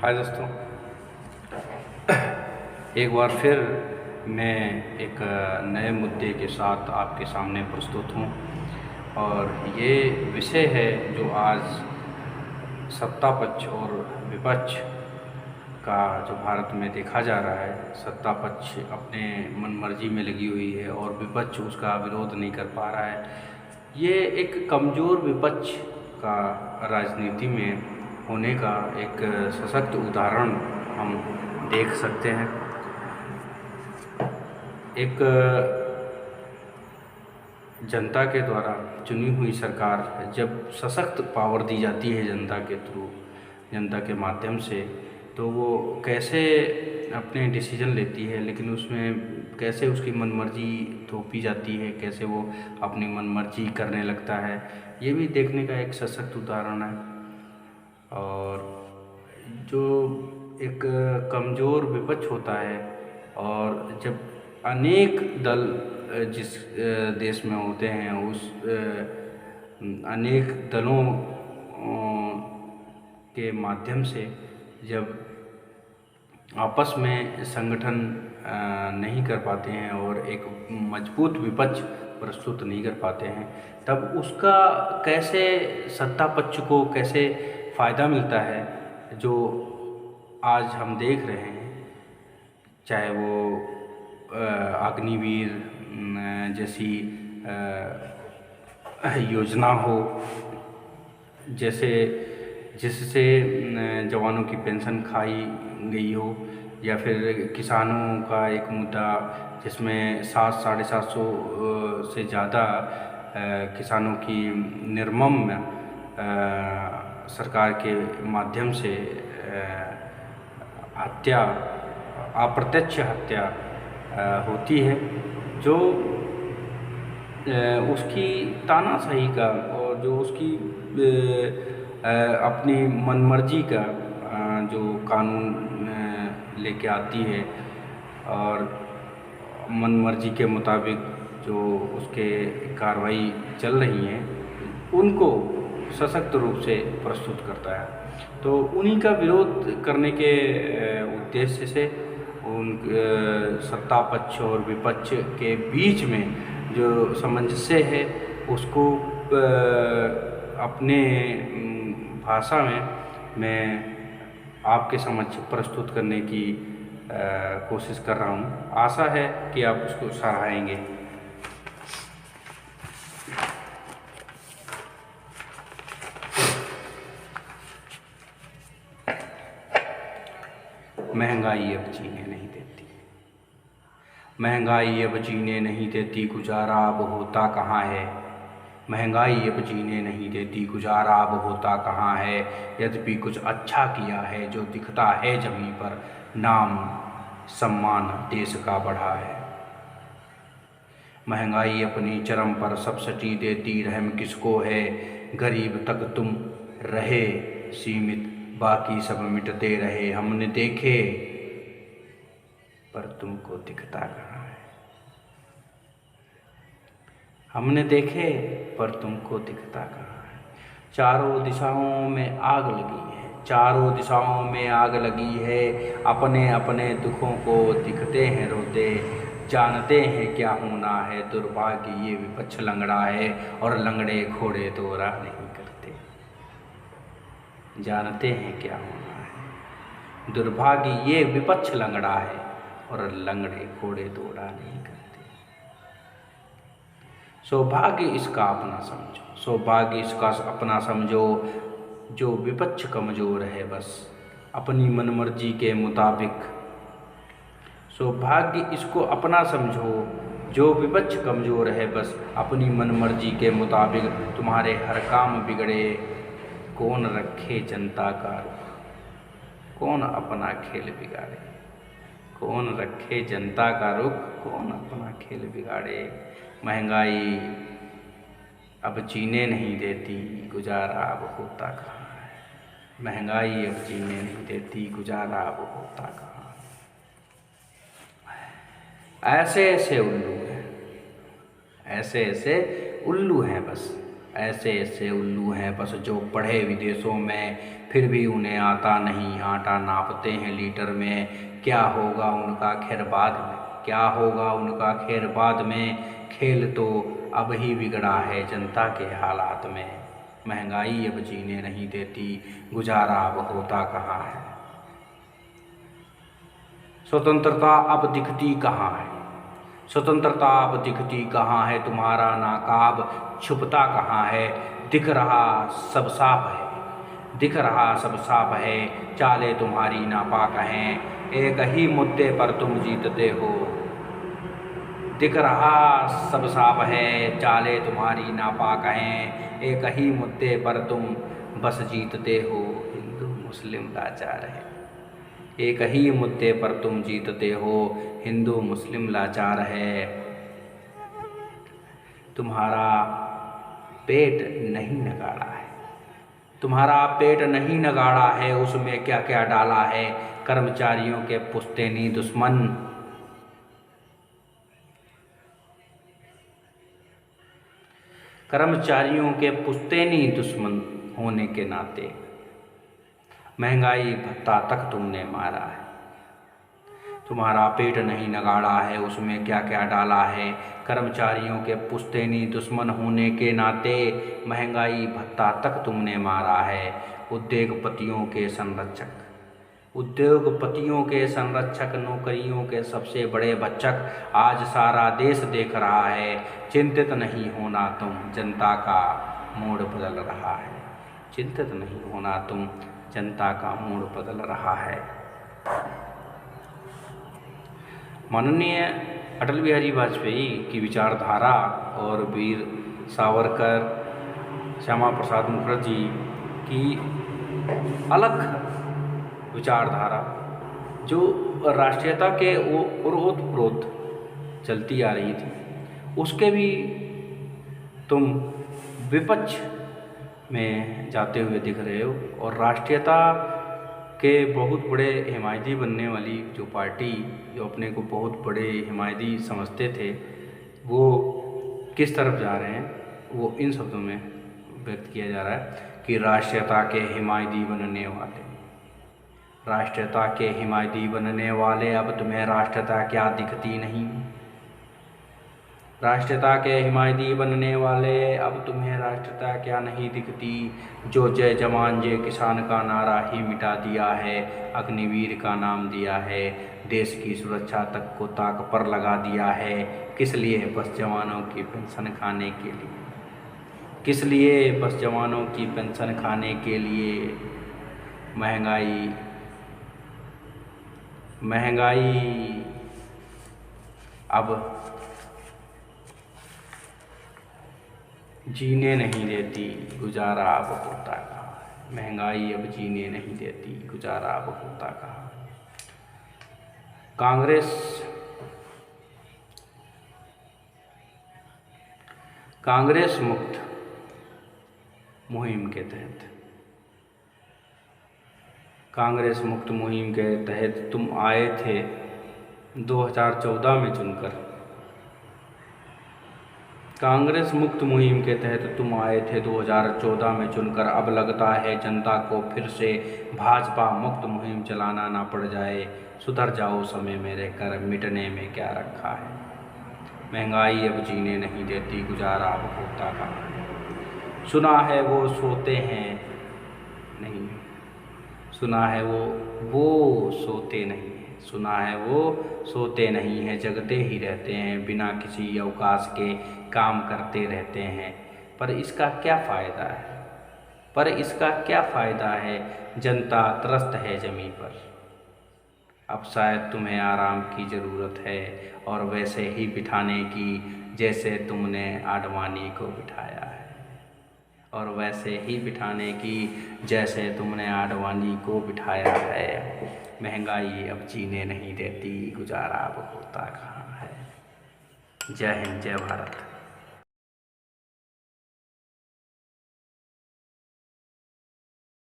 हाय दोस्तों, एक बार फिर मैं एक नए मुद्दे के साथ आपके सामने प्रस्तुत हूँ। और ये विषय है जो आज सत्ता पक्ष और विपक्ष का जो भारत में देखा जा रहा है। सत्ता पक्ष अपने मनमर्जी में लगी हुई है और विपक्ष उसका विरोध नहीं कर पा रहा है। ये एक कमज़ोर विपक्ष का राजनीति में होने का एक सशक्त उदाहरण हम देख सकते हैं। एक जनता के द्वारा चुनी हुई सरकार जब सशक्त पावर दी जाती है जनता के थ्रू, जनता के माध्यम से, तो वो कैसे अपने डिसीजन लेती है, लेकिन उसमें कैसे उसकी मनमर्जी थोपी जाती है, कैसे वो अपनी मनमर्जी करने लगता है, ये भी देखने का एक सशक्त उदाहरण है। और जो एक कमज़ोर विपक्ष होता है और जब अनेक दल जिस देश में होते हैं उस अनेक दलों के माध्यम से जब आपस में संगठन नहीं कर पाते हैं और एक मजबूत विपक्ष प्रस्तुत नहीं कर पाते हैं, तब उसका कैसे सत्ता पक्ष को कैसे फ़ायदा मिलता है, जो आज हम देख रहे हैं। चाहे वो अग्निवीर जैसी योजना हो, जैसे जिससे जवानों की पेंशन खाई गई हो, या फिर किसानों का एक मुद्दा जिसमें 700-750 से ज़्यादा किसानों की निर्मम सरकार के माध्यम से हत्या, अप्रत्यक्ष हत्या होती है, जो उसकी तानाशाही का और जो उसकी अपनी मनमर्जी का जो कानून लेके आती है और मनमर्जी के मुताबिक जो उसके कार्रवाई चल रही हैं, उनको सशक्त रूप से प्रस्तुत करता है। तो उन्हीं का विरोध करने के उद्देश्य से उन सत्ता पक्ष और विपक्ष के बीच में जो सामंजस्य है उसको अपने भाषा में मैं आपके समक्ष प्रस्तुत करने की कोशिश कर रहा हूँ। आशा है कि आप उसको सराहेंगे। महंगाई अब जीने नहीं देती, महंगाई अब जीने नहीं देती, गुजारा अब होता कहाँ है। महंगाई अब जीने नहीं देती, गुजारा अब होता कहाँ है। यद्यपि कुछ अच्छा किया है जो दिखता है जमीन पर, नाम सम्मान देश का बढ़ा है। महंगाई अपनी चरम पर सब्सिडी देती, रहम किसको है। गरीब तक तुम रहे सीमित, बाकी सब मिटते रहे। हमने देखे पर तुमको दिखता कहाँ है। हमने देखे पर तुमको दिखता कहाँ है। चारों दिशाओं में आग लगी है, चारों दिशाओं में आग लगी है। अपने अपने दुखों को दिखते हैं रोते, जानते हैं क्या होना है। दुर्भाग्य ये विपक्ष लंगड़ा है और लंगड़े घोड़े दौरा नहीं करते। जानते हैं क्या होना है। दुर्भाग्य ये विपक्ष लंगड़ा है और लंगड़े घोड़े दौड़ा नहीं करते। सौभाग्य इसका अपना समझो, सौभाग्य इसका अपना समझो, जो विपक्ष कमज़ोर है बस अपनी मनमर्जी के मुताबिक। सौभाग्य इसको अपना समझो, जो विपक्ष कमज़ोर है बस अपनी मनमर्जी के मुताबिक। तुम्हारे हर काम बिगड़े, कौन रखे जनता का रुख। कौन अपना खेल बिगाड़े, कौन रखे जनता का रुख, कौन अपना खेल बिगाड़े। महंगाई अब जीने नहीं देती, गुजारा अब होता कहाँ है। महंगाई अब जीने नहीं देती, गुजारा अब होता कहाँ है। ऐसे ऐसे उल्लू हैं, ऐसे ऐसे उल्लू हैं बस, ऐसे ऐसे उल्लू हैं बस, जो पढ़े विदेशों में फिर भी उन्हें आता नहीं, आटा नापते हैं लीटर में। क्या होगा उनका खैर बाद में, क्या होगा उनका खैर बाद में। खेल तो अब ही बिगड़ा है जनता के हालात में। महंगाई अब जीने नहीं देती, गुजारा अब होता कहाँ है। स्वतंत्रता अब दिखती कहाँ है, स्वतंत्रता अब दिखती कहाँ है। तुम्हारा नाकाब छुपता कहाँ है। दिख रहा सब साफ है, दिख रहा सब साफ है। चाले तुम्हारी नापाक हैं, एक ही मुद्दे पर तुम जीतते हो। दिख रहा सब साफ है, चाले तुम्हारी नापाक हैं, एक ही मुद्दे पर तुम बस जीतते हो। हिंदू मुस्लिम लाचार है, एक ही मुद्दे पर तुम जीतते हो। हिंदू मुस्लिम लाचार है। तुम्हारा पेट नहीं नगाड़ा है, तुम्हारा पेट नहीं नगाड़ा है। उसमें क्या क्या डाला है कर्मचारियों के पुश्तैनी दुश्मन। कर्मचारियों के पुश्तैनी दुश्मन होने के नाते महंगाई भत्ता तक तुमने मारा है। तुम्हारा पेट नहीं नगाड़ा है, उसमें क्या क्या डाला है कर्मचारियों के पुश्तैनी दुश्मन होने के नाते महंगाई भत्ता तक तुमने मारा है। उद्योगपतियों के संरक्षक, उद्योगपतियों के संरक्षक, नौकरियों के सबसे बड़े भक्षक आज सारा देश देख रहा है। चिंतित नहीं होना तुम, जनता का मूड बदल रहा है। चिंतित नहीं होना तुम, जनता का मूड बदल रहा है। माननीय अटल बिहारी वाजपेयी की विचारधारा और वीर सावरकर, श्यामा प्रसाद मुखर्जी की अलग विचारधारा जो राष्ट्रीयता के ओत-प्रोत चलती आ रही थी, उसके भी तुम विपक्ष में जाते हुए दिख रहे हो। और राष्ट्रीयता के बहुत बड़े हिमायती बनने वाली जो पार्टी, जो अपने को बहुत बड़े हिमायती समझते थे, वो किस तरफ जा रहे हैं, वो इन शब्दों में व्यक्त किया जा रहा है कि राष्ट्रीयता के हिमायती बनने वाले, राष्ट्रीयता के हिमायती बनने वाले, अब तुम्हें राष्ट्रीयता क्या दिखती नहीं। राष्ट्रीयता के हिमायती बनने वाले, अब तुम्हें राष्ट्रीयता क्या नहीं दिखती। जो जय जवान जय किसान का नारा ही मिटा दिया है, अग्निवीर का नाम दिया है, देश की सुरक्षा तक को ताक पर लगा दिया है। किस लिए? बस जवानों की पेंशन खाने के लिए। किस लिए? बस जवानों की पेंशन खाने के लिए। महंगाई अब जीने नहीं देती, गुजारा अब होता कहाँ है। महंगाई अब जीने नहीं देती, गुजारा अब होता कहाँ है। कांग्रेस मुक्त मुहिम के तहत, कांग्रेस मुक्त मुहिम के तहत तुम आए थे 2014 में चुनकर। कांग्रेस मुक्त मुहिम के तहत तुम आए थे 2014 में चुनकर। अब लगता है जनता को फिर से भाजपा मुक्त मुहिम चलाना ना पड़ जाए। सुधर जाओ समय में रहकर, मिटने में क्या रखा है। महंगाई अब जीने नहीं देती, गुजारा अब होता कहाँ है। सुना है वो सोते हैं नहीं, सुना है वो सोते नहीं, सुना है वो सोते नहीं हैं, जगते ही रहते हैं, बिना किसी अवकाश के काम करते रहते हैं। पर इसका क्या फ़ायदा है, पर इसका क्या फ़ायदा है। जनता त्रस्त है ज़मीं पर। अब शायद तुम्हें आराम की ज़रूरत है, और वैसे ही बिठाने की जैसे तुमने आडवाणी को बिठाया है, और वैसे ही बिठाने की जैसे तुमने आडवाणी को बिठाया है। महंगाई अब जीने नहीं देती, गुजारा अब होता कहाँ है। जय हिंद, जय भारत।